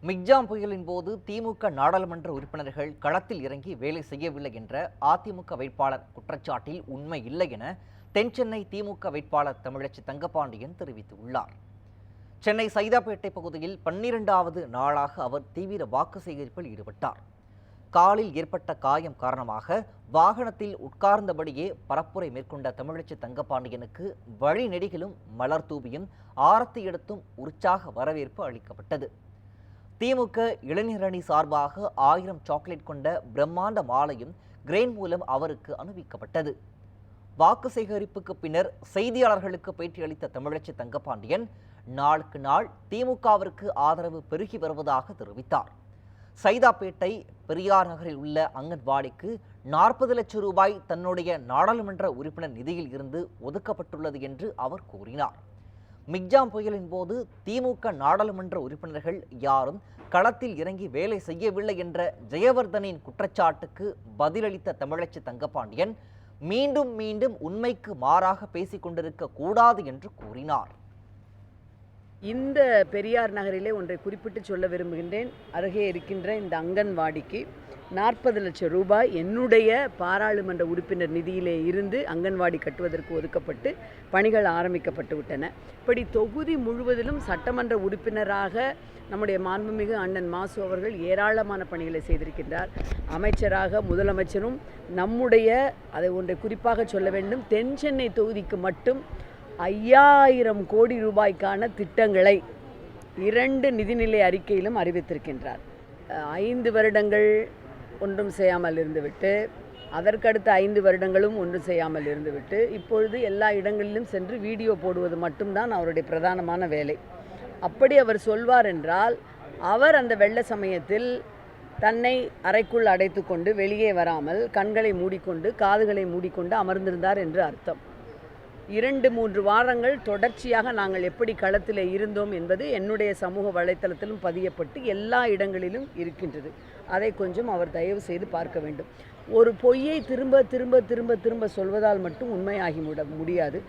Michaung புயலின் போது திமுக நாடாளுமன்ற உறுப்பினர்கள் களத்தில் இறங்கி வேலை செய்யவில்லை என்ற அதிமுக வேட்பாளர் குற்றச்சாட்டில் உண்மை இல்லை என தென்சென்னை திமுக வேட்பாளர் தமிழச்சி தங்கபாண்டியன் தெரிவித்துள்ளார். சென்னை சைதாப்பேட்டை பகுதியில் 12வது நாளாக அவர் தீவிர வாக்கு சேகரிப்பில் ஈடுபட்டார். காலில் ஏற்பட்ட காயம் காரணமாக வாகனத்தில் உட்கார்ந்தபடியே பரப்புரை மேற்கொண்ட தமிழச்சி தங்கபாண்டியனுக்கு வழி நெடுகிலும் மலர் தூவியும் ஆரத்தி எடுத்தும் உற்சாக வரவேற்பு அளிக்கப்பட்டது. திமுக இளைஞரணி சார்பாக 1000 சாக்லேட் கொண்ட பிரம்மாண்ட மாலையும் கிரெயின் மூலம் அவருக்கு அணிவிக்கப்பட்டது. வாக்கு சேகரிப்புக்கு பின்னர் செய்தியாளர்களுக்கு பேட்டியளித்த தமிழச்சி தங்கபாண்டியன் நாளுக்கு நாள் திமுகவிற்கு ஆதரவு பெருகி வருவதாக தெரிவித்தார். சைதாப்பேட்டை பெரியார் நகரில் உள்ள அங்கன்வாடிக்கு 40 லட்சம் ரூபாய் தன்னுடைய நாடாளுமன்ற உறுப்பினர் நிதியில் இருந்து ஒதுக்கப்பட்டுள்ளது என்று அவர் கூறினார். மிக்ஜாம் புயலின் போது திமுக நாடாளுமன்ற உறுப்பினர்கள் யாரும் களத்தில் இறங்கி வேலை செய்யவில்லை என்ற ஜெயவர்தனின் குற்றச்சாட்டுக்கு பதிலளித்த தமிழச்சி தங்கபாண்டியன் மீண்டும் மீண்டும் உண்மைக்கு மாறாக பேசிக் கொண்டிருக்க கூடாது என்று கூறினார். இந்த பெரியார் நகரிலே ஒன்றை குறிப்பிட்டு சொல்ல விரும்புகின்றேன். அருகே இருக்கின்ற இந்த அங்கன்வாடிக்கு 40 லட்சம் ரூபாய் என்னுடைய பாராளுமன்ற உறுப்பினர் நிதியிலே இருந்து அங்கன்வாடி கட்டுவதற்கு ஒதுக்கப்பட்டு பணிகள் ஆரம்பிக்கப்பட்டு விட்டன. இப்படி தொகுதி முழுவதிலும் சட்டமன்ற உறுப்பினராக நம்முடைய மாண்புமிகு அண்ணன் மாசு அவர்கள் ஏராளமான பணிகளை செய்திருக்கின்றார். அமைச்சராக முதலமைச்சரும் நம்முடைய அதை ஒன்றை குறிப்பாக சொல்ல வேண்டும், தென் சென்னை தொகுதிக்கு மட்டும் 5000 கோடி ரூபாய்க்கான திட்டங்களை 2 நிதிநிலை அறிக்கையிலும் அறிவித்திருக்கின்றார். 5 வருடங்கள் ஒன்றும் செய்யாமல் இருந்துவிட்டு, அதற்கடுத்த 5 வருடங்களும் ஒன்றும் செய்யாமல் இருந்துவிட்டு, இப்பொழுது எல்லா இடங்களிலும் சென்று வீடியோ போடுவது மட்டும்தான் அவருடைய பிரதானமான வேலை. அப்படி அவர் சொல்வார் என்றால், அவர் அந்த வெள்ள சமயத்தில் தன்னை அறைக்குள் அடைத்து கொண்டு வெளியே வராமல் கண்களை மூடிக்கொண்டு காதுகளை மூடிக்கொண்டு அமர்ந்திருந்தார் என்று அர்த்தம். 2-3 வாரங்கள் தொடர்ச்சியாக நாங்கள் எப்படி களத்தில் இருந்தோம் என்பது என்னுடைய சமூக வலைத்தளத்திலும் பதியப்பட்டு எல்லா இடங்களிலும் இருக்கின்றது. அதை கொஞ்சம் அவர் தயவு செய்து பார்க்க வேண்டும். ஒரு பொய்யை திரும்ப திரும்ப திரும்ப திரும்ப சொல்வதால் மட்டும் உண்மையாகி முடியாது.